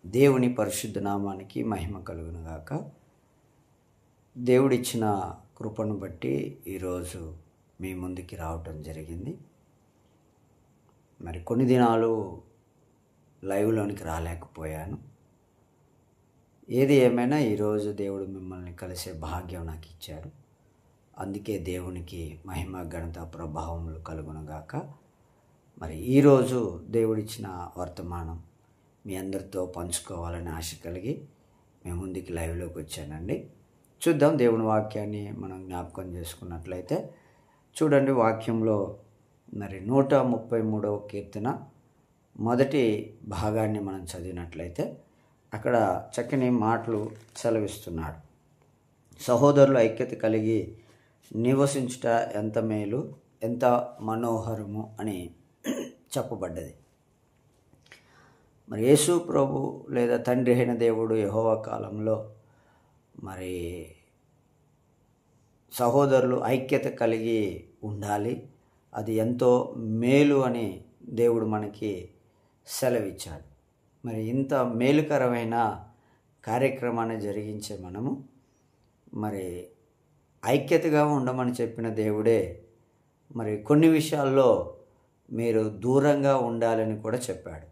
దేవుని పరిశుద్ధ నామానికి మహిమ కలుగును గాక. దేవుడిచ్చిన కృపను బట్టి ఈరోజు మీ ముందుకి రావటం జరిగింది. మరి కొన్ని దినాలు లైవ్లోనికి రాలేకపోయాను. ఏది ఏమైనా ఈరోజు దేవుడు మిమ్మల్ని కలిసే భాగ్యం నాకు ఇచ్చాడు. అందుకే దేవునికి మహిమ ఘనత ప్రభావములు కలుగును గాక. మరి ఈరోజు దేవుడిచ్చిన వర్తమానం మీ అందరితో పంచుకోవాలని ఆశ కలిగి మేము ముందుకి లైవ్లోకి వచ్చానండి. చూద్దాం దేవుని వాక్యాన్ని మనం జ్ఞాపకం చేసుకున్నట్లయితే చూడండి, వాక్యంలో మరి 133వ కీర్తన మొదటి భాగాన్ని మనం చదివినట్లయితే అక్కడ చక్కని మాటలు సెలవిస్తున్నాడు. సహోదరులు ఐక్యత కలిగి నివసించుట ఎంత మేలు, ఎంత మనోహరము అని చెప్పబడ్డది. మరి యేసు ప్రభు లేదా తండ్రి అయిన దేవుడు యెహోవా కాలంలో మరి సహోదరులు ఐక్యత కలిగి ఉండాలి, అది ఎంతో మేలు అని దేవుడు మనకి సెలవిచ్చాడు. మరి ఇంత మేలుకరమైన కార్యక్రమాన్ని జరిగించే మనము మరి ఐక్యతగా ఉండమని చెప్పిన దేవుడే మరి కొన్ని విషయాల్లో మీరు దూరంగా ఉండాలని కూడా చెప్పాడు.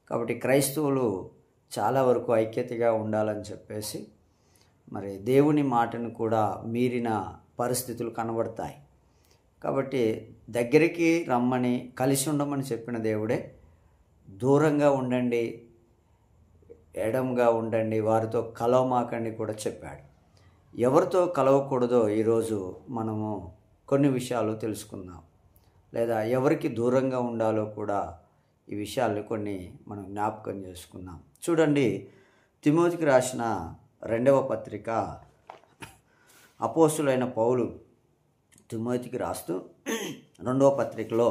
కాబట్టి క్రైస్తవులు చాలా వరకు ఐక్యతగా ఉండాలని చెప్పేసి మరి దేవుని మాటను కూడా మీరిన పరిస్థితులు కనబడతాయి. కాబట్టి దగ్గరికి రమ్మని కలిసి ఉండమని చెప్పిన దేవుడే దూరంగా ఉండండి, ఎడంగా ఉండండి, వారితో కలవమాకండి కూడా చెప్పాడు. ఎవరితో కలవకూడదో ఈరోజు మనము కొన్ని విషయాలు తెలుసుకుందాం, లేదా ఎవరికి దూరంగా ఉండాలో కూడా ఈ విషయాలు కొన్ని మనం జ్ఞాపకం చేసుకుందాం. చూడండి, తిమోతికి రాసిన 2వ పత్రిక అపోస్తులైన పౌలు తిమోతికి రాస్తూ 2వ పత్రికలో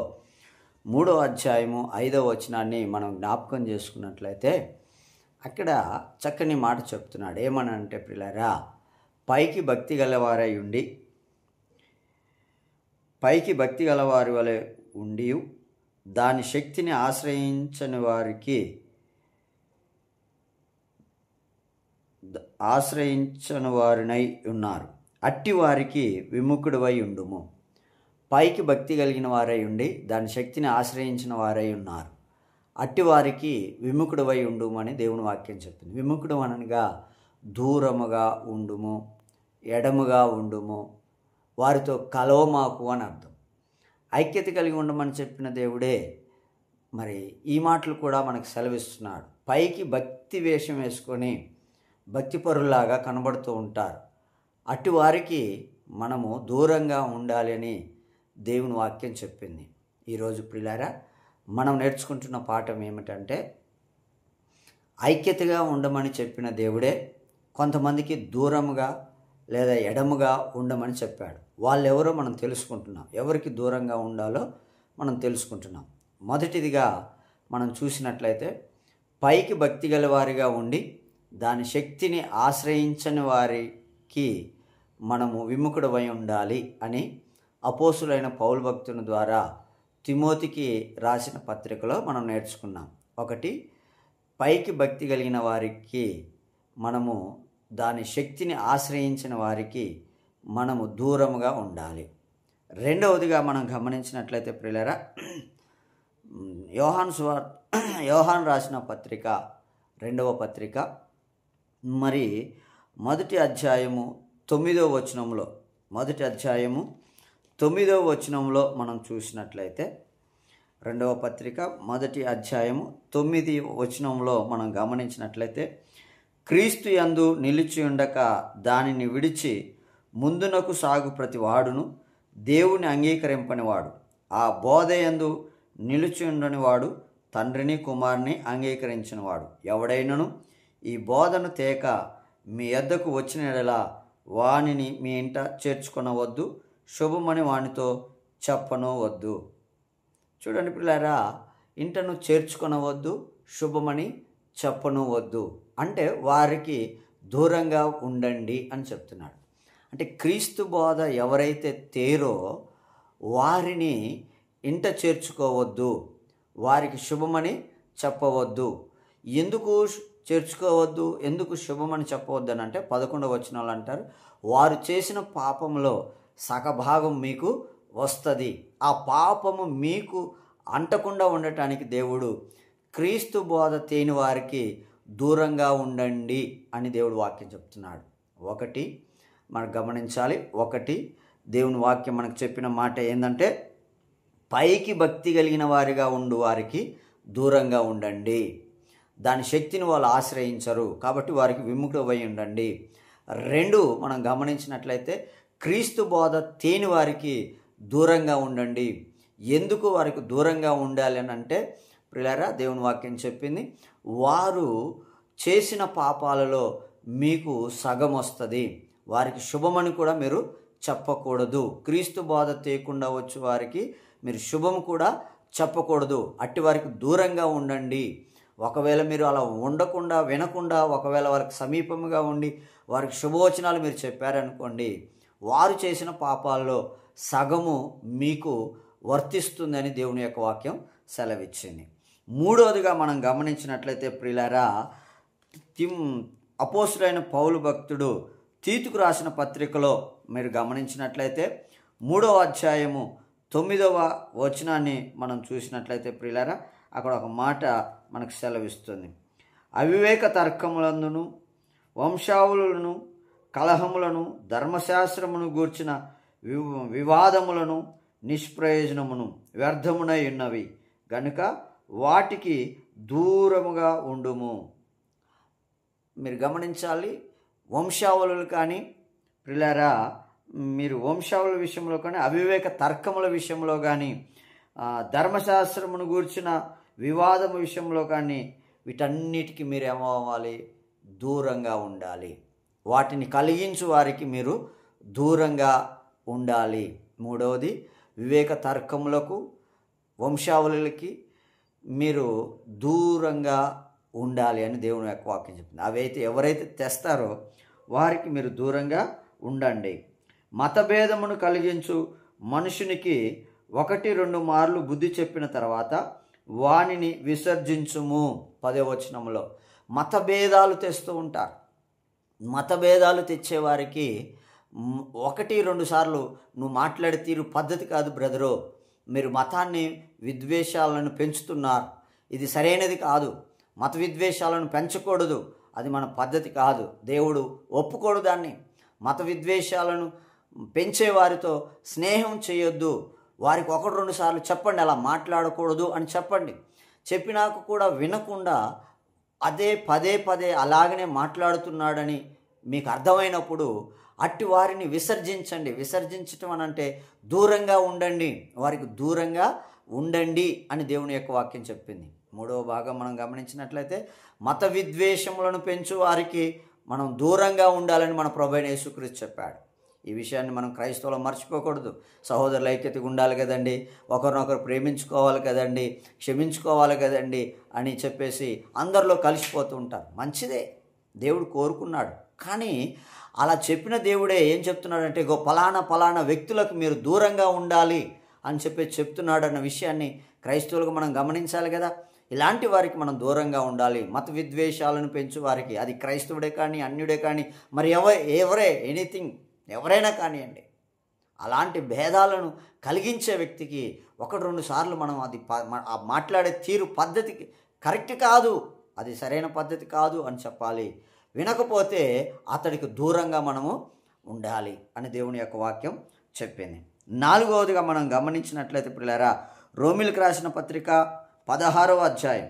3వ అధ్యాయము 5వ వచనాన్ని మనం జ్ఞాపకం చేసుకున్నట్లయితే అక్కడ చక్కని మాట చెప్తున్నాడు. ఏమనంటే, ప్రియులారా, పైకి భక్తి గలవారి వలె ఉండి దాని శక్తిని ఆశ్రయించని వారినై ఉన్నారు. అట్టి వారికి విముఖుడివై ఉండుము. పైకి భక్తి కలిగిన వారై ఉండి దాని శక్తిని ఆశ్రయించిన వారై ఉన్నారు. అట్టి వారికి విముఖుడివై ఉండుమని దేవుని వాక్యం చెప్పింది. విముఖుడు అనగా దూరముగా ఉండుము, ఎడముగా ఉండుము, వారితో కలవమాకు అని అర్థం. ఐక్యత కలిగి ఉండమని చెప్పిన దేవుడే మరి ఈ మాటలు కూడా మనకు సెలవిస్తున్నాడు. పైకి భక్తి వేషం వేసుకొని భక్తిపరులాగా కనబడుతూ ఉంటారు. అటు వారికి మనము దూరంగా ఉండాలి అని దేవుని వాక్యం చెప్పింది. ఈరోజు ప్రియులారా, మనం నేర్చుకుంటున్న పాఠం ఏమిటంటే, ఐక్యతగా ఉండమని చెప్పిన దేవుడే కొంతమందికి దూరముగా లేదా ఎడముగా ఉండమని చెప్పాడు. వాళ్ళెవరో మనం తెలుసుకుంటున్నాం, ఎవరికి దూరంగా ఉండాలో మనం తెలుసుకుంటున్నాం. మొదటిదిగా మనం చూసినట్లయితే పైకి భక్తి గల వారిగా ఉండి దాని శక్తిని ఆశ్రయించని వారికి మనము విముఖుడమై ఉండాలి అని అపోస్తులైన పౌలు భక్తుని ద్వారా తిమోతికి రాసిన పత్రికలో మనం నేర్చుకున్నాం. ఒకటి, పైకి భక్తి కలిగిన వారికి మనము దాని శక్తిని ఆశ్రయించిన వారికి మనము దూరముగా ఉండాలి. రెండవదిగా మనం గమనించినట్లయితే ప్రియులారా, యోహాను రాసిన పత్రిక 2వ పత్రిక మరి మొదటి అధ్యాయము 9వ వచనంలో మనం చూసినట్లయితే 2వ పత్రిక మొదటి అధ్యాయము 9వ వచనంలో మనం గమనించినట్లయితే, క్రీస్తు యందు నిలిచి ఉండక దానిని విడిచి ముందునకు సాగు ప్రతి వాడును దేవుని అంగీకరింపనివాడు. ఆ బోధ యందు నిలిచి ఉండని వాడు తండ్రిని కుమారుని అంగీకరించినవాడు. ఎవడైనను ఈ బోధను తేక మీ యొద్దకు వచ్చిన యెడల వానిని మీ ఇంట చేర్చుకొనవద్దు, శుభమని వానితో చెప్పనవద్దు. చూడండి పిల్లారా, ఇంటను చేర్చుకొనవద్దు, శుభమని చెప్పనవద్దు అంటే వారికి దూరంగా ఉండండి అని చెప్తున్నాడు. అంటే క్రీస్తు బోధ ఎవరైతే తేరో వారిని ఇంట చేర్చుకోవద్దు, వారికి శుభమని చెప్పవద్దు. ఎందుకు చేర్చుకోవద్దు, ఎందుకు శుభం అని చెప్పవద్దు అని అంటే 11వ వచనంలో అంటారు, వారు చేసిన పాపంలో సగభాగం మీకు వస్తుంది. ఆ పాపము మీకు అంటకుండా ఉండటానికి దేవుడు క్రీస్తు బోధ తేని వారికి దూరంగా ఉండండి అని దేవుడు వాక్యం చెప్తున్నాడు. ఒకటి మనం గమనించాలి. ఒకటి, దేవుని వాక్యం మనకు చెప్పిన మాట ఏంటంటే, పైకి భక్తి కలిగిన వారిగా ఉండు వారికి దూరంగా ఉండండి. దాని శక్తిని వాళ్ళు ఆశ్రయించరు కాబట్టి వారికి విముఖమై ఉండండి. 2, మనం గమనించినట్లయితే క్రీస్తు బోధ తేని వారికి దూరంగా ఉండండి. ఎందుకు వారికి దూరంగా ఉండాలి అని అంటే, ప్రియులారా, దేవుని వాక్యం చెప్పింది, వారు చేసిన పాపాలలో మీకు సగం వస్తుంది. వారికి శుభమని కూడా మీరు చెప్పకూడదు. క్రీస్తు బోధ తేకుండా వచ్చి వారికి మీరు శుభం కూడా చెప్పకూడదు. అట్టి వారికి దూరంగా ఉండండి. ఒకవేళ మీరు అలా ఉండకుండా వినకుండా ఒకవేళ వారికి సమీపంగా ఉండి వారికి శుభవచనాలు మీరు చెప్పారనుకోండి, వారు చేసిన పాపాల్లో సగము మీకు వర్తిస్తుందని దేవుని యొక్క వాక్యం సెలవిచ్చింది. 3వదిగా మనం గమనించినట్లయితే ప్రియులారా, అపోస్తులైన పౌలు భక్తుడు తీతుకు రాసిన పత్రికలో మీరు గమనించినట్లయితే 3వ అధ్యాయము 9వ వచనాన్ని మనం చూసినట్లయితే ప్రియులారా, అక్కడ ఒక మాట మనకు సెలవిస్తుంది. అవివేక తర్కములందును వంశావళులను కలహములను ధర్మశాస్త్రమును గూర్చిన వివాదములను నిష్ప్రయోజనమును వ్యర్థమునై ఉన్నవి గనుక వాటికి దూరముగా ఉండుము. మీరు గమనించాలి, వంశావళులు కానీ ప్రియులారా, మీరు వంశావళుల విషయంలో కానీ అవివేక తర్కముల విషయంలో కానీ ధర్మశాస్త్రమును గూర్చిన వివాదము విషయంలో కానీ వీటన్నిటికీ మీరు ఏమవ్వాలి? దూరంగా ఉండాలి. వాటిని కలిగించు వారికి మీరు దూరంగా ఉండాలి. 3వది, వివేక తర్కములకు వంశావళులకి మీరు దూరంగా ఉండాలి అని దేవుని యొక్క వాక్యం చెప్తుంది. అవైతే ఎవరైతే తెస్తారో వారికి మీరు దూరంగా ఉండండి. మతభేదమును కలిగించు మనుషునికి 1-2 మార్లు బుద్ధి చెప్పిన తర్వాత వానిని విసర్జించుము. 10వ వచనంలో మతభేదాలు తెస్తూ ఉంటారు. మతభేదాలు తెచ్చేవారికి 1-2 సార్లు నువ్వు మాట్లాడే తీరు పద్ధతి కాదు బ్రదరు, మీరు మతాన్ని విద్వేషాలను పెంచుతున్నారు, ఇది సరైనది కాదు, మత విద్వేషాలను పెంచకూడదు, అది మన పద్ధతి కాదు, దేవుడు ఒప్పుకోడు దాన్ని. మత విద్వేషాలను పెంచే వారితో స్నేహం చేయొద్దు, వారికి 1-2 సార్లు చెప్పండి అలా మాట్లాడకూడదు అని చెప్పండి. చెప్పినాక కూడా వినకుండా అదే పదే అలాగనే మాట్లాడుతున్నాడని మీకు అర్థమైనప్పుడు అట్టి వారిని విసర్జించండి. విసర్జించటం అని అంటే దూరంగా ఉండండి, వారికి దూరంగా ఉండండి అని దేవుని యొక్క వాక్యం చెప్పింది. 3వ భాగం మనం గమనించినట్లయితే మత విద్వేషములను పెంచు వారికి మనం దూరంగా ఉండాలని మన ప్రభువైన యేసుక్రీస్తు చెప్పాడు. ఈ విషయాన్ని మనం క్రైస్తవులు మర్చిపోకూడదు. సహోదరుల ఐక్యతగా ఉండాలి కదండి, ఒకరినొకరు ప్రేమించుకోవాలి కదండి, క్షమించుకోవాలి కదండి అని చెప్పేసి అందరిలో కలిసిపోతూ ఉంటారు. మంచిదే, దేవుడు కోరుకున్నాడు. కానీ అలా చెప్పిన దేవుడే ఏం చెప్తున్నాడంటే, పలానా వ్యక్తులకు మీరు దూరంగా ఉండాలి అని చెప్తున్నాడు అన్న విషయాన్ని క్రైస్తవులకు మనం గమనించాలి కదా. ఇలాంటి వారికి మనం దూరంగా ఉండాలి. మత విద్వేషాలను పెంచు వారికి, అది క్రైస్తవుడే కానీ అన్యుడే కానీ మరి ఎవరైనా కానివ్వండి, అలాంటి భేదాలను కలిగించే వ్యక్తికి 1-2 సార్లు మనం అది మాట్లాడే తీరు పద్ధతికి కరెక్ట్ కాదు, అది సరైన పద్ధతి కాదు అని చెప్పాలి. వినకపోతే అతడికి దూరంగా మనము ఉండాలి అని దేవుని యొక్క వాక్యం చెప్పింది. 4వదిగా మనం గమనించినట్లయితే పిల్లరా, రోమీలకు రాసిన పత్రిక 16వ అధ్యాయం,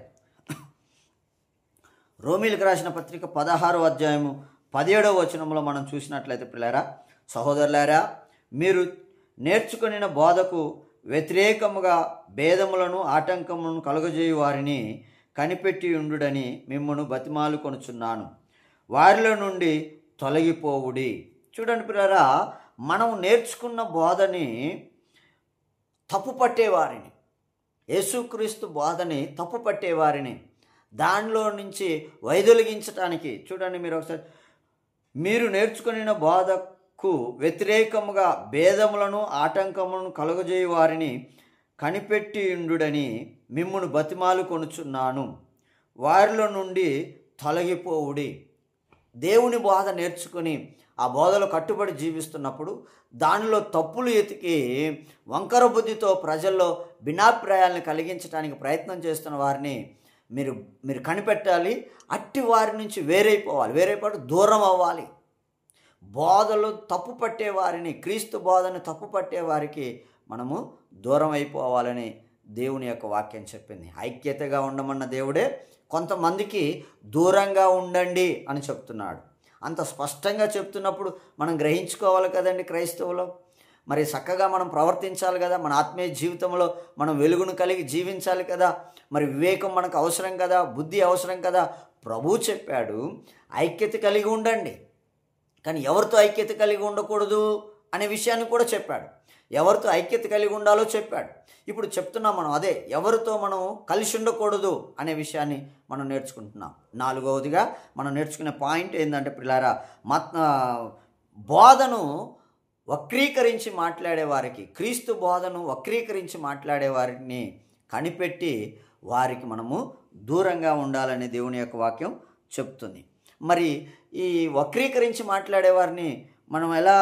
రోమీలకు రాసిన పత్రిక 16వ అధ్యాయము 17వ వచనంలో మనం చూసినట్లయితే పిల్లరా, సహోదరులారా, మీరు నేర్చుకొనిన బోధకు వ్యతిరేకముగా భేదములను ఆటంకములను కలుగజేయు వారిని కనిపెట్టి ఉండుడని మిమ్మును బతిమాలు కొనుచున్నాను, వారిలో నుండి తొలగిపోవుడి. చూడండి పిల్లరా, మనం నేర్చుకున్న బోధని తప్పు పట్టేవారిని, యేసుక్రీస్తు బోధని తప్పు పట్టేవారిని దానిలో నుంచి వైదొలిగించటానికి, చూడండి మీరు ఒకసారి, మీరు నేర్చుకున్న బోధకు వ్యతిరేకముగా భేదములను ఆటంకములను కలుగజేయు వారిని కనిపెట్టి ఉండుడని మిమ్మును బతిమాలు కొనుచున్నాను, వారిలో నుండి తొలగిపోవుడి. దేవుని బోధ నేర్చుకుని ఆ బోధలో కట్టుబడి జీవిస్తున్నప్పుడు దానిలో తప్పులు ఎతికి వంకర బుద్ధితో ప్రజల్లో భిన్నాభిప్రాయాలను కలిగించడానికి ప్రయత్నం చేస్తున్న వారిని మీరు కనిపెట్టాలి. అట్టి వారి నుంచి వేరైపోయి దూరం అవ్వాలి. బోధలు తప్పు పట్టే వారిని, క్రీస్తు బోధను తప్పు పట్టే వారికి మనము దూరం అయిపోవాలని దేవుని యొక్క వాక్యం చెప్పింది. ఐక్యతగా ఉండమన్న దేవుడే కొంతమందికి దూరంగా ఉండండి అని చెప్తున్నాడు. అంత స్పష్టంగా చెప్తున్నప్పుడు మనం గ్రహించుకోవాలి కదండి క్రైస్తవులు. మరి చక్కగా మనం ప్రవర్తించాలి కదా, మన ఆత్మీయ జీవితంలో మనం వెలుగును కలిగి జీవించాలి కదా, మరి వివేకం మనకు అవసరం కదా, బుద్ధి అవసరం కదా. ప్రభువు చెప్పాడు ఐక్యత కలిగి ఉండండి, కానీ ఎవరితో ఐక్యత కలిగి ఉండకూడదు అనే విషయాన్ని కూడా చెప్పాడు. ఎవరితో ఐక్యత కలిగి ఉండాలో చెప్పాడు. ఇప్పుడు చెప్తున్నాం మనం అదే, ఎవరితో మనం కలిసి ఉండకూడదు అనే విషయాన్ని మనం నేర్చుకుంటున్నాం. 4వదిగా మనం నేర్చుకునే పాయింట్ ఏంటంటే పిల్లారా, బోధను వక్రీకరించి మాట్లాడేవారికి, క్రీస్తు బోధను వక్రీకరించి మాట్లాడేవారిని కనిపెట్టి వారికి మనము దూరంగా ఉండాలని దేవుని యొక్క వాక్యం చెప్తుంది. మరి ఈ వక్రీకరించి మాట్లాడేవారిని మనం ఎలా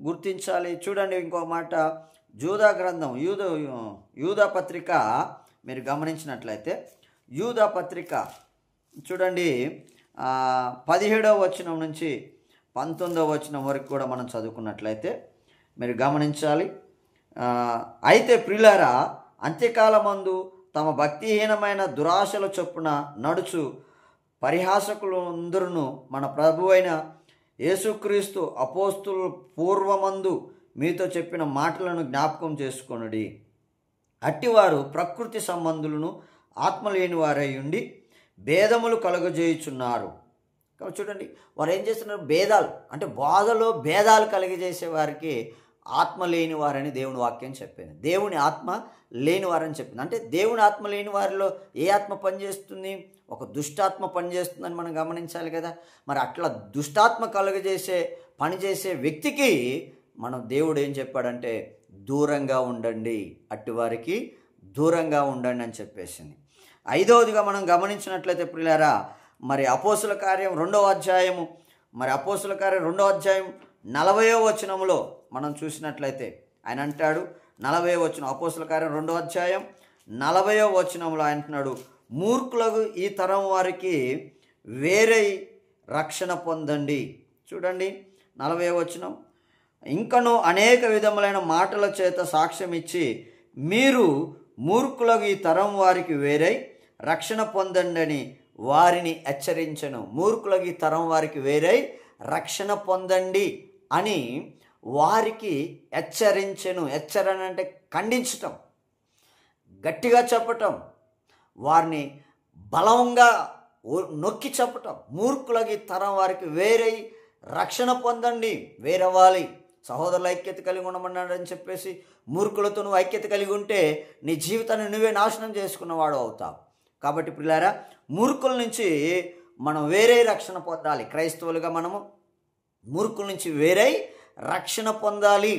గుర్తించాలి? చూడండి, ఇంకొక మాట, యూదా గ్రంథం, యూదా పత్రిక మీరు గమనించినట్లయితే, యూదా పత్రిక చూడండి 17వ వచనం నుంచి 19వ వచనం వరకు కూడా మనం చదువుకున్నట్లయితే మీరు గమనించాలి. అయితే ప్రియులారా, అంత్యకాలమందు తమ భక్తిహీనమైన దురాశల చొప్పున నడుచు పరిహాసకులందరూ మన ప్రభువైన యేసుక్రీస్తు అపోస్తులు పూర్వమందు మీతో చెప్పిన మాటలను జ్ఞాపకం చేసుకొనుడి. అట్టివారు ప్రకృతి సంబంధులను ఆత్మలేని వారై ఉండి భేదములు కలుగజేయుచున్నారు. కాబట్టి చూడండి, వారు ఏం చేస్తున్నారు? భేదాలు, అంటే బోధలో భేదాలు కలిగజేసే వారికి ఆత్మ లేని వారని దేవుని వాక్యం చెప్పింది. దేవుని ఆత్మ లేని వారని చెప్పింది. అంటే దేవుని ఆత్మ లేని వారిలో ఏ ఆత్మ పనిచేస్తుంది? ఒక దుష్టాత్మ పనిచేస్తుందని మనం గమనించాలి కదా. మరి అట్లా దుష్టాత్మ కలుగజేసే పనిచేసే వ్యక్తికి మనం దేవుడు ఏం చెప్పాడంటే దూరంగా ఉండండి, అట్టివారికి దూరంగా ఉండండి అని చెప్పేసింది. 5వదిగా మనం గమనించినట్లయితే ప్రియులారా, మరి అపోస్తుల కార్యం 2వ అధ్యాయము, మరి అపోస్తుల కార్యం 2వ అధ్యాయం 40వ వచనంలో మనం చూసినట్లయితే ఆయన అంటాడు, 40వ వచనం, అపోస్తుల కార్యం 2వ అధ్యాయం 40వ వచనంలో ఆయన అంటున్నాడు, మూర్ఖులకు ఈ తరం వారికి వేరే రక్షణ పొందండి. చూడండి 40వ వచనం, ఇంకను అనేక విధములైన మాటల చేత సాక్ష్యం ఇచ్చి మీరు మూర్ఖులకు ఈ తరం వారికి వేరై రక్షణ పొందండి అని వారిని హెచ్చరించను. మూర్ఖులకు ఈ తరం వారికి వేరై రక్షణ పొందండి అని వారికి హెచ్చరించెను. హెచ్చరణ అంటే ఖండించటం, గట్టిగా చెప్పటం, వారిని బలంగా నొక్కి చెప్పటం. మూర్ఖులకి తరం వారికి వేరై రక్షణ పొందండి, వేరవ్వాలి, సహోదరుల ఐక్యత కలిగి ఉండమన్నాడని చెప్పేసి మూర్ఖులతో నువ్వు ఐక్యత కలిగి ఉంటే నీ జీవితాన్ని నువ్వే నాశనం చేసుకున్నవాడు అవుతావు. కాబట్టి పిల్లారా, మూర్ఖుల నుంచి మనం వేరే రక్షణ పొందాలి. క్రైస్తవులుగా మనము మూర్ఖుల నుంచి వేరే రక్షణ పొందాలి.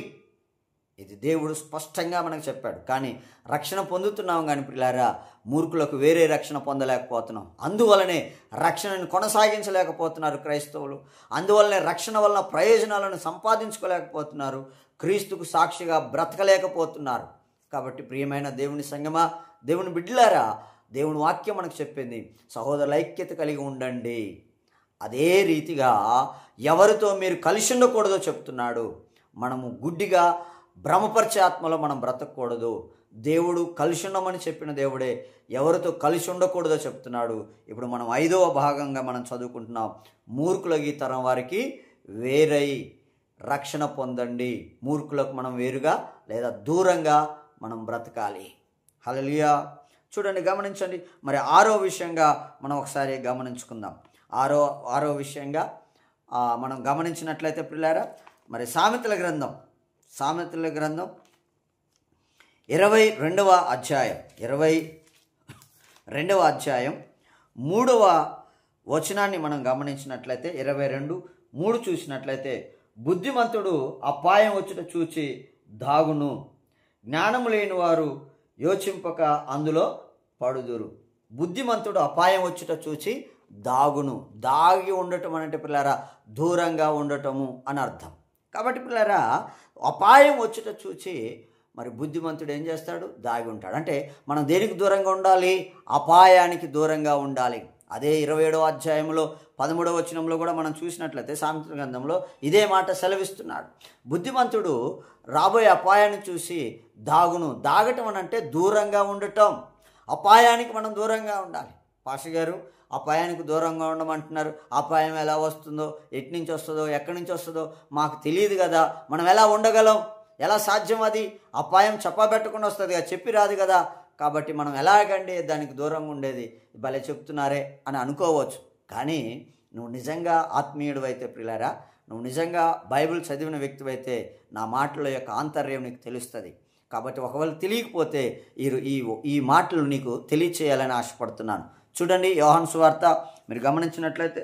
ఇది దేవుడు స్పష్టంగా మనకు చెప్పాడు. కానీ రక్షణ పొందుతున్నాం, కానీ పిల్లారా మూర్ఖులకు వేరే రక్షణ పొందలేకపోతున్నాం. అందువలనే రక్షణను కొనసాగించలేకపోతున్నారు క్రైస్తవులు. అందువల్లనే రక్షణ వలన ప్రయోజనాలను సంపాదించుకోలేకపోతున్నారు, క్రీస్తుకు సాక్షిగా బ్రతకలేకపోతున్నారు. కాబట్టి ప్రియమైన దేవుని సంగమా, దేవుని బిడ్డలారా, దేవుని వాక్యం మనకు చెప్పింది సహోదరుల ఐక్యత కలిగి ఉండండి. అదే రీతిగా ఎవరితో మీరు కలిసి ఉండకూడదో చెప్తున్నాడు. మనము గుడ్డిగా భ్రమపరిచే ఆత్మలో మనం బ్రతకూడదు. దేవుడు కలిసి ఉండమని చెప్పిన దేవుడే ఎవరితో కలిసి ఉండకూడదో చెప్తున్నాడు. ఇప్పుడు మనం 5వ భాగంగా మనం చదువుకుంటున్నాం, మూర్ఖులకు ఈ తరం వారికి వేరై రక్షణ పొందండి. మూర్ఖులకు మనం వేరుగా లేదా దూరంగా మనం బ్రతకాలి. హల్లెలూయా. చూడండి, గమనించండి. మరి 6వ విషయంగా మనం ఒకసారి గమనించుకుందాం. ఆరో విషయంగా మనం గమనించినట్లయితే పిల్లారా, మరి సామెతల గ్రంథం 22వ అధ్యాయం 3వ వచనాన్ని మనం గమనించినట్లయితే 22:3 చూసినట్లయితే, బుద్ధిమంతుడు అపాయం వచ్చుట చూచి దాగును, జ్ఞానము లేని వారు యోచింపక అందులో పడుదురు. బుద్ధిమంతుడు అపాయం వచ్చుట చూచి దాగును. దాగి ఉండటం అంటే పిల్లారా దూరంగా ఉండటము అని అర్థం. కాబట్టి పిల్లారా అపాయం వచ్చుట చూచి మరి బుద్ధిమంతుడు ఏం చేస్తాడు? దాగి ఉంటాడు. అంటే మనం దేనికి దూరంగా ఉండాలి? అపాయానికి దూరంగా ఉండాలి. అదే 27వ అధ్యాయంలో 13వ వచనంలో కూడా మనం చూసినట్లయితే సామెతల గ్రంథంలో ఇదే మాట సెలవిస్తున్నాడు. బుద్ధిమంతుడు రాబోయే అపాయాన్ని చూసి దాగును. దాగటం అని అంటే దూరంగా ఉండటం. అపాయానికి మనం దూరంగా ఉండాలి. పాస్టర్ గారు అపాయానికి దూరంగా ఉండమంటున్నారు. అపాయం ఎలా వస్తుందో, ఎటు నుంచి వస్తుందో, ఎక్కడి నుంచి వస్తుందో మాకు తెలియదు కదా, మనం ఎలా ఉండగలం? ఎలా సాధ్యం? అది అపాయం చెప్పబెట్టకుండా వస్తుంది కదా, చెప్పి రాదు కదా. కాబట్టి మనం ఎలాగండి దానికి దూరంగా ఉండేది? భలే చెప్తున్నారే అని అనుకోవచ్చు. కానీ నువ్వు నిజంగా ఆత్మీయుడు అయితే ప్రియులారా, నువ్వు నిజంగా బైబిల్ చదివిన వ్యక్తివైతే నా మాటల యొక్క ఆంతర్యం నీకు తెలుస్తుంది. కాబట్టి ఒకవేళ తెలియకపోతే ఈ మాటలు నీకు తెలియచేయాలని ఆశపడుతున్నాను. చూడండి, యోహాను సువార్త మీరు గమనించినట్లయితే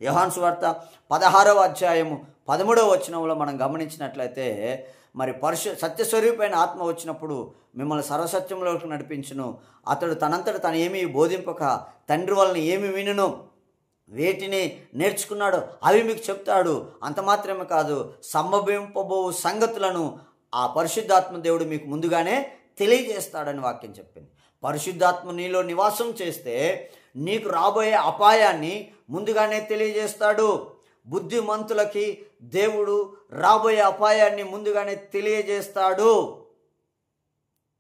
యోహాను సువార్త 16వ అధ్యాయము 13వ వచనంలో మనం గమనించినట్లయితే మరి సత్యస్వరూపైన ఆత్మ వచ్చినప్పుడు మిమ్మల్ని సర్వసత్యంలోకి నడిపించును. అతడు తనంతట తను ఏమీ బోధింపక తండ్రి వలన ఏమి వినును, వేటిని నేర్చుకున్నాడు అవి మీకు చెప్తాడు. అంత మాత్రమే కాదు, సంభవింపబో సంగతులను ఆ పరిశుద్ధాత్మ దేవుడు మీకు ముందుగానే తెలియజేస్తాడని వాక్యం చెప్పింది. పరిశుద్ధాత్మ నీలో నివాసం చేస్తే నీకు రాబోయే అపాయాన్ని ముందుగానే తెలియజేస్తాడు. బుద్ధిమంతులకి దేవుడు రాబోయే అపాయాన్ని ముందుగానే తెలియజేస్తాడు.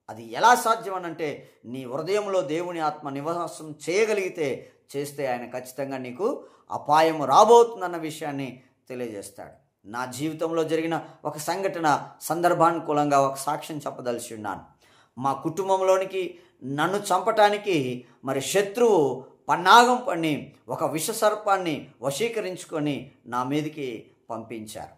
అది ఎలా సాధ్యం అనంటే నీ హృదయంలో దేవుని ఆత్మ నివాసం చేస్తే ఆయన ఖచ్చితంగా నీకు అపాయం రాబోతుందన్న విషయాన్ని తెలియజేస్తాడు. నా జీవితంలో జరిగిన ఒక సందర్భానుకూలంగా ఒక సాక్ష్యం చెప్పదలిచి ఉన్నాను. మా కుటుంబంలోనికి నన్ను చంపటానికి మరి శత్రువు పన్నాగం పన్ని ఒక విషసర్పాన్ని వశీకరించుకొని నా మీదకి పంపించారు.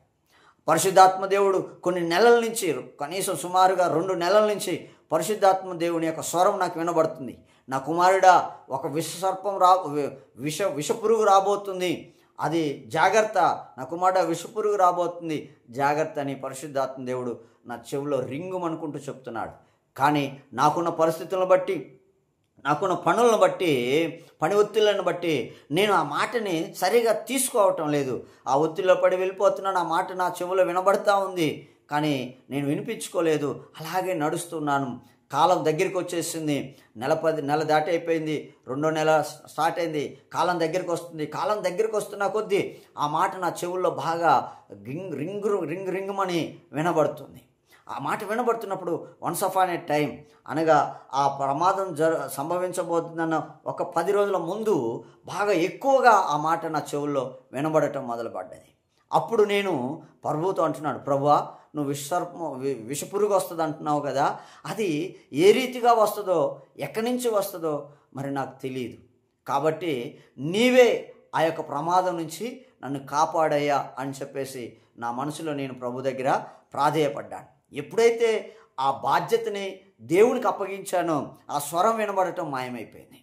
పరిశుద్ధాత్మ దేవుడు కొన్ని నెలల నుంచి, కనీసం సుమారుగా 2 నెలల నుంచి పరిశుద్ధాత్మ దేవుని యొక్క స్వరం నాకు వినబడుతుంది. నా కుమారుడా, ఒక విషసర్పం విషపురుగు రాబోతుంది, అది జాగ్రత్త. నా కుమారుడా, విషపురుగు రాబోతుంది, జాగ్రత్త అని పరిశుద్ధాత్మ దేవుడు నా చెవిలో రింగుమనుకుంటూ చెప్తున్నాడు. కానీ నాకున్న పరిస్థితులను బట్టి, నాకున్న పనులను బట్టి, పని ఒత్తిళ్లను బట్టి నేను ఆ మాటని సరిగా తీసుకోవటం లేదు. ఆ ఒత్తిడిలో పడి వెళ్ళిపోతున్నాను. ఆ మాట నా చెవిలో వినబడతా ఉంది, కానీ నేను వినిపించుకోలేదు. అలాగే నడుస్తున్నాను. కాలం దగ్గరికి వచ్చేసింది. నెల దాటి అయిపోయింది. 2వ నెల స్టార్ట్ అయింది. కాలం దగ్గరికి వస్తుంది. కాలం దగ్గరికి వస్తున్న కొద్దీ ఆ మాట నా చెవుల్లో బాగా రింగుమని వినబడుతుంది. ఆ మాట వినబడుతున్నప్పుడు వన్స్ ఆన్ ఏ టైం, అనగా ఆ ప్రమాదం సంభవించబోతుందన్న ఒక 10 రోజుల ముందు బాగా ఎక్కువగా ఆ మాట నా చెవుల్లో వినబడటం మొదలుపడ్డది. అప్పుడు నేను ప్రభువుతో అంటున్నాను, ప్రభువా, నువ్వు విషపురుగు వస్తుంది అంటున్నావు కదా, అది ఏ రీతిగా వస్తుందో, ఎక్కడి నుంచి వస్తుందో మరి నాకు తెలియదు. కాబట్టి నీవే ఆ యొక్క ప్రమాదం నుంచి నన్ను కాపాడయ్యా అని చెప్పేసి నా మనసులో నేను ప్రభు దగ్గర ప్రాధేయపడ్డాను. ఎప్పుడైతే ఆ బాధ్యతని దేవునికి అప్పగించానో ఆ స్వరం వినబడటం మాయమైపోయింది.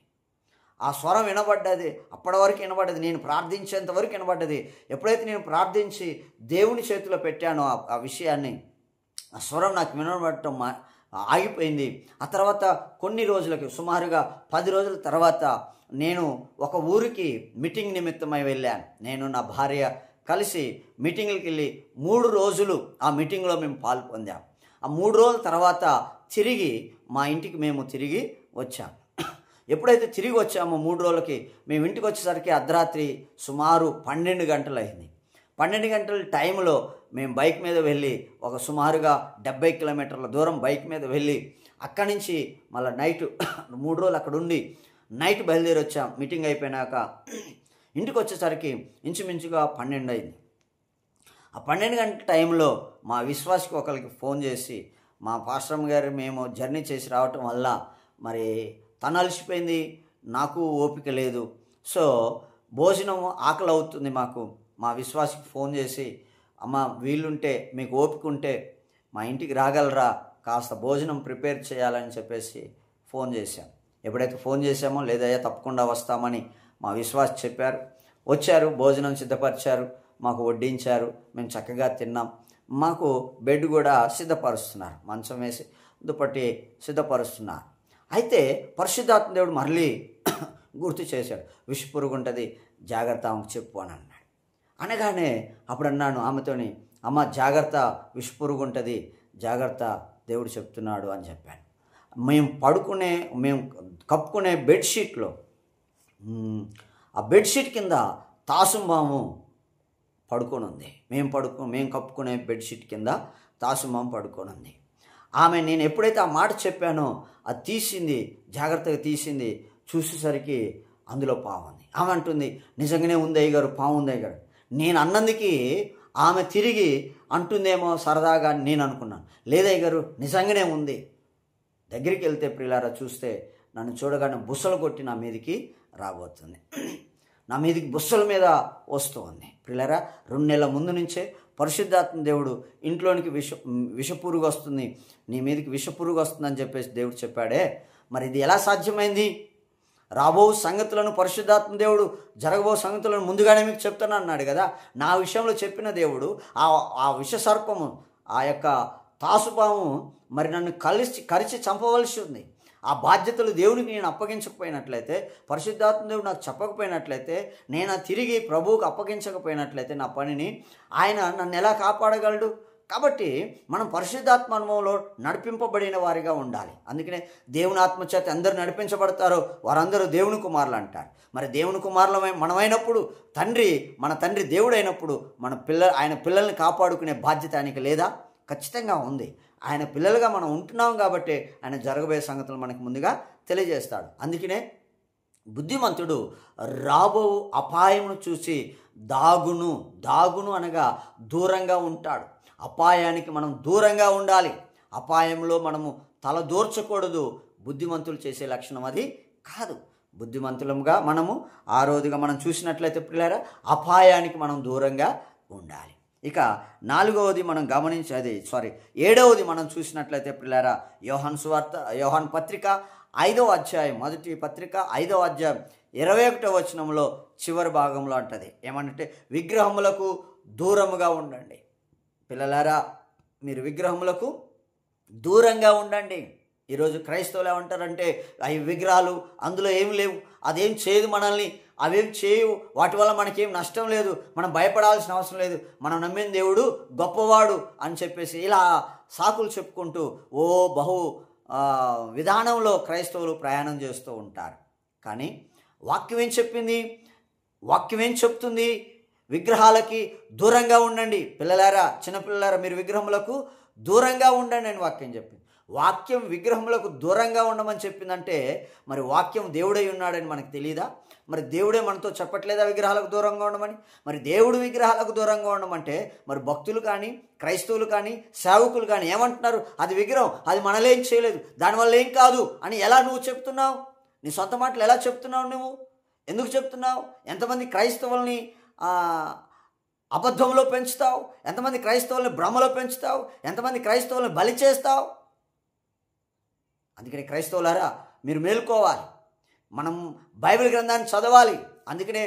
ఆ స్వరం వినబడ్డది, అప్పటి వరకు వినబడ్డది, నేను ప్రార్థించేంత వరకు వినబడ్డది. ఎప్పుడైతే నేను ప్రార్థించి దేవుని చేతిలో పెట్టానో ఆ విషయాన్ని, ఆ స్వరం నాకు వినబడటం ఆగిపోయింది. ఆ తర్వాత కొన్ని రోజులకి, సుమారుగా 10 రోజుల తర్వాత నేను ఒక ఊరికి మీటింగ్ నిమిత్తమై వెళ్ళాను. నేను నా భార్య కలిసి మీటింగ్కి వెళ్ళి 3 రోజులు ఆ మీటింగ్లో మేము పాల్పొందాం. ఆ 3 రోజుల తర్వాత తిరిగి మా ఇంటికి మేము తిరిగి వచ్చాం. ఎప్పుడైతే తిరిగి వచ్చామో 3 రోజులకి మేము ఇంటికి వచ్చేసరికి అర్ధరాత్రి సుమారు 12 గంటలు అయింది. 12 గంటల టైంలో మేము బైక్ మీద వెళ్ళి ఒక సుమారుగా 70 కిలోమీటర్ల దూరం బైక్ మీద వెళ్ళి అక్కడి నుంచి మళ్ళీ నైట్ 3 రోజులు అక్కడ ఉండి నైట్ బయలుదేరి వచ్చాం. మీటింగ్ అయిపోయినాక ఇంటికి వచ్చేసరికి ఇంచుమించుగా 12 అయింది. ఆ 12 గంటల టైంలో మా విశ్వాసకి ఒకరికి ఫోన్ చేసి, మా పాస్టర్ గారు మేము జర్నీ చేసి రావటం వల్ల మరి తను అలసిపోయింది, నాకు ఓపిక లేదు, సో భోజనం ఆకలి అవుతుంది మాకు. మా విశ్వాసకి ఫోన్ చేసి, అమ్మ వీలుంటే మీకు ఓపిక ఉంటే మా ఇంటికి రాగలరా, కాస్త భోజనం ప్రిపేర్ చేయాలని చెప్పేసి ఫోన్ చేశాం. ఎప్పుడైతే ఫోన్ చేశామో, లేదయ్యా తప్పకుండా వస్తామని మా విశ్వాస చెప్పారు. వచ్చారు, భోజనం సిద్ధపరిచారు, మాకు వడ్డించారు, మేము చక్కగా తిన్నాం. మాకు బెడ్ కూడా సిద్ధపరుస్తున్నారు, మంచం వేసి దుప్పటి సిద్ధపరుస్తున్నారు. అయితే పరిశుద్ధాత్మ దేవుడు మళ్ళీ గుర్తు చేశాడు. విషపురుగు ఉంటుంది, జాగ్రత్త ఆమెకు చెప్పు అని అన్నాడు. అనగానే అప్పుడు అన్నాను ఆమెతోని, అమ్మ జాగ్రత్త, విషపురుగు ఉంటుంది, జాగ్రత్త, దేవుడు చెప్తున్నాడు అని చెప్పాను. మేము కప్పుకునే బెడ్షీట్లో, ఆ బెడ్షీట్ కింద తాసుంబాము పడుకొని ఉంది. మేము కప్పుకునే బెడ్షీట్ కింద తాసుంబాము పడుకొని ఉంది. ఆమె నేను ఎప్పుడైతే ఆ మాట చెప్పానో అది తీసింది, జాగ్రత్తగా తీసింది. చూసేసరికి అందులో పాము ఉంది. ఆమె అంటుంది, నిజంగానే ఉంది అయ్యగారు, పాము ఉంది అయ్యగారు. నేను అన్నందుకి ఆమె తిరిగి అంటుందేమో సరదాగా నేను అనుకున్నాను. లేదయ్యగారు, నిజంగానే ఉంది. దగ్గరికి వెళ్తే ప్రియులారా చూస్తే నన్ను చూడగానే బుస్సలు కొట్టి నా మీదకి రాబోతుంది. నా మీదకి బుస్సల మీద వస్తూ ఉంది. ప్రియులారా, 2 నెలల ముందు నుంచే పరిశుద్ధాత్మ దేవుడు ఇంట్లోనికి విషపురుగు వస్తుంది, నీ మీదకి విషపురుగు వస్తుందని చెప్పేసి దేవుడు చెప్పాడే. మరి ఇది ఎలా సాధ్యమైంది? రాబో సంగతులను పరిశుద్ధాత్మ దేవుడు జరగబో సంగతులను ముందుగానే మీకు చెప్తాను అన్నాడు కదా. నా విషయంలో చెప్పిన దేవుడు ఆ విషసర్పము, ఆ యొక్క తాసుపాము మరి నన్ను కరిచి చంపవలసి ఉంది. ఆ బాధ్యతలు దేవునికి నేను అప్పగించకపోయినట్లయితే, పరిశుద్ధాత్మ దేవుడు నాకు చెప్పకపోయినట్లయితే, నేను తిరిగి ప్రభువుకు అప్పగించకపోయినట్లయితే నా పనిని, ఆయన నన్ను ఎలా కాపాడగలడు? కాబట్టి మనం పరిశుద్ధాత్మ అనుభవంలో నడిపింపబడిన వారిగా ఉండాలి. అందుకనే దేవుని ఆత్మచేత అందరూ నడిపించబడతారో వారందరూ దేవుని కుమారులు అంటారు. మరి దేవుని కుమారులమై మనమైనప్పుడు మన తండ్రి దేవుడైనప్పుడు ఆయన పిల్లల్ని కాపాడుకునే బాధ్యత ఆయనకి లేదా? ఖచ్చితంగా ఉంది. ఆయన పిల్లలుగా మనం ఉంటున్నాం కాబట్టి ఆయన జరగబోయే సంగతులు మనకు ముందుగా తెలియజేస్తాడు. అందుకనే బుద్ధిమంతుడు రాబో అపాయమును చూసి దాగును అనగా దూరంగా ఉంటాడు. అపాయానికి మనం దూరంగా ఉండాలి. అపాయంలో మనము తల దూర్చకూడదు. బుద్ధిమంతులు చేసే లక్షణం అది కాదు. బుద్ధిమంతులముగా మనము ఆ రోజుగా మనం చూసినట్లయితే పిల్లరా, అపాయానికి మనం దూరంగా ఉండాలి. ఇక 4వది మనం ఏడవది మనం చూసినట్లయితే పిల్లరా, యోహాను పత్రిక 5వ అధ్యాయం, మొదటి పత్రిక 5వ అధ్యాయం 21వ వచనంలో చివరి భాగంలో అంటది ఏమంటే, విగ్రహములకు దూరముగా ఉండండి. పిల్లలారా, మీరు విగ్రహములకు దూరంగా ఉండండి. ఈరోజు క్రైస్తవులు ఏమంటారంటే, అవి విగ్రహాలు, అందులో ఏం లేవు, అదేం చేయదు మనల్ని, అవేం చేయవు, వాటి వల్ల మనకేం నష్టం లేదు, మనం భయపడాల్సిన అవసరం లేదు, మనం నమ్మిన దేవుడు గొప్పవాడు అని చెప్పేసి ఇలా సాకులు చెప్పుకుంటూ బహు విధానంలో క్రైస్తవులు ప్రయాణం చేస్తూ ఉంటారు. కానీ వాక్యం ఏం చెప్తుంది? విగ్రహాలకి దూరంగా ఉండండి. పిల్లలారా, చిన్నపిల్లలారా, మీరు విగ్రహములకు దూరంగా ఉండండి అని వాక్యం చెప్పింది. వాక్యం విగ్రహములకు దూరంగా ఉండమని చెప్పిందంటే మరి వాక్యం దేవుడై ఉన్నాడని మనకు తెలియదా? మరి దేవుడే మనతో చెప్పట్లేదా విగ్రహాలకు దూరంగా ఉండమని? మరి దేవుడు విగ్రహాలకు దూరంగా ఉండమంటే మరి భక్తులు కానీ, క్రైస్తవులు కానీ, సేవకులు కానీ ఏమంటున్నారు? అది విగ్రహం, అది మనలేం చేయలేదు, దానివల్ల ఏం కాదు అని ఎలా నువ్వు చెప్తున్నావు? నీ సొంత మాటలు ఎలా చెప్తున్నావు? నువ్వు ఎందుకు చెప్తున్నావు? ఎంతమంది క్రైస్తవుల్ని అబద్ధంలో పెంచుతావు? ఎంతమంది క్రైస్తవుల్ని భ్రమలో పెంచుతావు? ఎంతమంది క్రైస్తవుల్ని బలి చేస్తావు? అందుకని క్రైస్తవులారా, మీరు మేలుకోవాలి. మనం బైబిల్ గ్రంథాన్ని చదవాలి. అందుకనే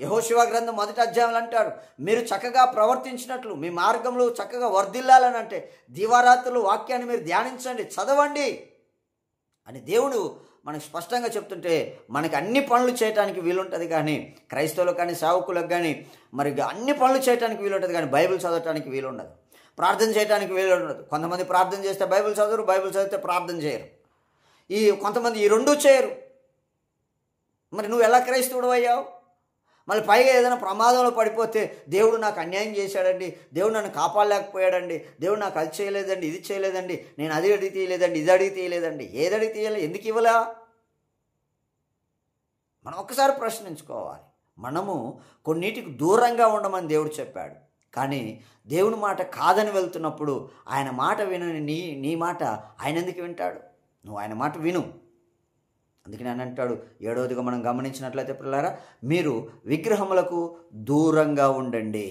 యెహోషువ గ్రంథం 1వ అధ్యాయంలో అంటాడు, మీరు చక్కగా ప్రవర్తించినట్లు మీ మార్గంలో చక్కగా వర్ధిల్లాలని అంటే దివారాత్రులు వాక్యాన్ని మీరు ధ్యానించండి, చదవండి అని దేవుడు మనకు స్పష్టంగా చెప్తుంటే మనకి అన్ని పనులు చేయడానికి వీలుంటుంది. కానీ క్రైస్తవులకు కానీ సేవకులకు కానీ మరి అన్ని పనులు చేయడానికి వీలుంటుంది, కానీ బైబిల్ చదవటానికి వీలుండదు, ప్రార్థన చేయడానికి వీలుండదు. కొంతమంది ప్రార్థన చేస్తే బైబిల్ చదవరు, బైబిల్ చదివితే ప్రార్థన చేయరు. కొంతమంది ఈ రెండూ చేయరు. మరి నువ్వు ఎలా క్రైస్తవుడు అయ్యావు? మళ్ళీ పైగా ఏదైనా ప్రమాదంలో పడిపోతే దేవుడు నాకు అన్యాయం చేశాడండి, దేవుడు నన్ను కాపాడలేకపోయాడండి, దేవుడు నాకు అది చేయలేదండి, ఇది చేయలేదండి, నేను అది అడిగి తీయలేదండి, ఇది అడిగి తీయలేదండి, ఏది అడిగి తీయలే, ఎందుకు ఇవ్వలా? మనం ఒక్కసారి ప్రశ్నించుకోవాలి. మనము కొన్నిటికి దూరంగా ఉండమని దేవుడు చెప్పాడు. కానీ దేవుని మాట కాదని వెళ్తున్నప్పుడు ఆయన మాట వినని నీ మాట ఆయన ఎందుకు వింటాడు? నువ్వు ఆయన మాట విను. అందుకని ఆయన అంటాడు, 7వదిగా మనం గమనించినట్లయితే పిల్లలారా, మీరు విగ్రహములకు దూరంగా ఉండండి.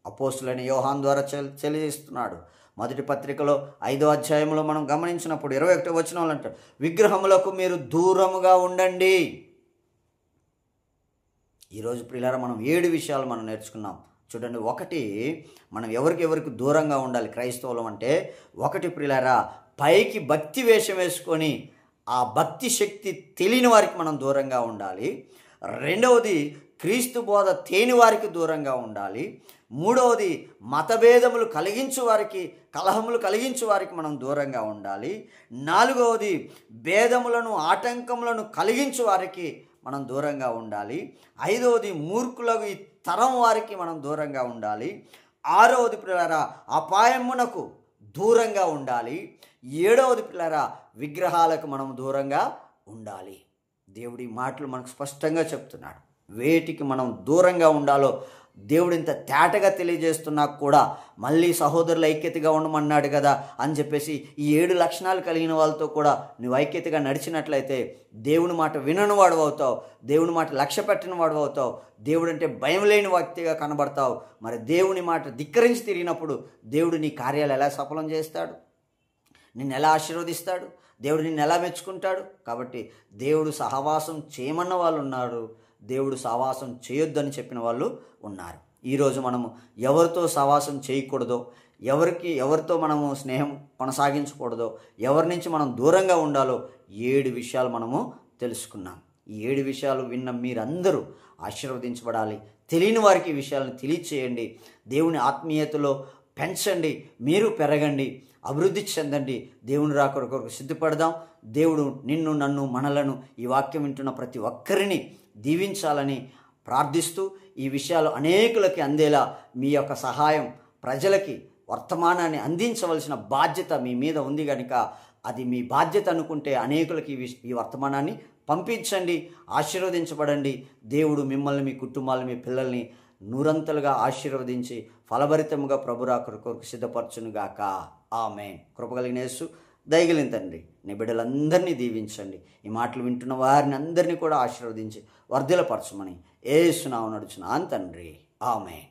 అపోస్తులైన యోహాను ద్వారా తెలియజేస్తున్నాడు. మొదటి పత్రికలో 5వ అధ్యాయంలో మనం గమనించినప్పుడు 21వ వచనంలో అంటాడు, విగ్రహములకు మీరు దూరముగా ఉండండి. ఈరోజు పిల్లలారా, మనం 7 విషయాలు మనం నేర్చుకున్నాం. చూడండి, 1 మనం ఎవరికి దూరంగా ఉండాలి క్రైస్తవులం అంటే, 1 పిల్లలారా, పైకి భక్తి వేషం వేసుకొని ఆ భక్తి శక్తి తెలియని వారికి మనం దూరంగా ఉండాలి. రెండవది, క్రీస్తు బోధ తేని వారికి దూరంగా ఉండాలి. మూడవది, మతభేదములు కలిగించు వారికి, కలహములు కలిగించు వారికి మనం దూరంగా ఉండాలి. నాలుగవది, భేదములను ఆటంకములను కలిగించు వారికి మనం దూరంగా ఉండాలి. ఐదవది, మూర్ఖులకు ఈ తరం వారికి మనం దూరంగా ఉండాలి. ఆరవది పిల్లరా, అపాయమునకు దూరంగా ఉండాలి. ఏడవది పిల్లరా, విగ్రహాలకు మనం దూరంగా ఉండాలి. దేవుడి మాటలు మనకు స్పష్టంగా చెప్తున్నాడు. వేటికి మనం దూరంగా ఉండాలో దేవుడు ఇంత తేటగా తెలియజేస్తున్నా కూడా మళ్ళీ సహోదరుల ఐక్యతగా ఉండమన్నాడు కదా అని చెప్పేసి ఈ 7 లక్షణాలు కలిగిన వాళ్ళతో కూడా నువ్వు ఐక్యతగా నడిచినట్లయితే దేవుని మాట వినని వాడు అవుతావు, దేవుని మాట లక్ష్య పెట్టిన వాడు అవుతావు, దేవుడు అంటే భయం లేని వ్యక్తిగా కనబడతావు. మరి దేవుని మాట ధిక్కరించి తిరిగినప్పుడు దేవుడు నీ కార్యాలు ఎలా సఫలం చేస్తాడు, నిన్ను ఎలా ఆశీర్వదిస్తాడు, దేవుడు నిన్ను ఎలా మెచ్చుకుంటాడు. కాబట్టి దేవుడు సహవాసం చేయమన్న వాళ్ళు ఉన్నారు, దేవుడు సహవాసం చేయొద్దని చెప్పిన వాళ్ళు ఉన్నారు. ఈరోజు మనము ఎవరితో సహవాసం చేయకూడదో, ఎవరితో మనము స్నేహం కొనసాగించకూడదో, ఎవరి నుంచి మనం దూరంగా ఉండాలో 7 విషయాలు మనము తెలుసుకున్నాం. ఈ 7 విషయాలు విన్న మీరందరూ ఆశీర్వదించబడాలి. తెలియని వారికి ఈ విషయాలను తెలియచేయండి. దేవుని ఆత్మీయతలో పెంచండి, మీరు పెరగండి, అభివృద్ధి చెందండి. దేవుని రాకడ కొరకు సిద్ధపడదాం. దేవుడు నిన్ను, నన్ను, మనలను, ఈ వాక్యం వింటున్న ప్రతి ఒక్కరిని దీవించాలని ప్రార్థిస్తూ ఈ విషయాలు అనేకులకి అందేలా మీ యొక్క సహాయం, ప్రజలకి వర్తమానాన్ని అందించవలసిన బాధ్యత మీ మీద ఉంది కనుక అది మీ బాధ్యత అనుకుంటే అనేకులకి ఈ వర్తమానాన్ని పంపించండి. ఆశీర్వదించబడండి. దేవుడు మిమ్మల్ని, మీ కుటుంబాలను, మీ పిల్లల్ని నూరంతలుగా ఆశీర్వదించి ఫలభరితముగా ప్రభు రాకడ కొరకు సిద్ధపరచునుగాక. ఆమేన్. కృపగలిగిన యేసు, దయగలిగిన తండ్రి, నీ బిడ్డలందరినీ దీవించండి. ఈ మాటలు వింటున్న వారిని అందరినీ కూడా ఆశీర్వదించి వర్ధిలపరచమని యేసు నామమున అడుగుచున్నాను తండ్రి. ఆమేన్.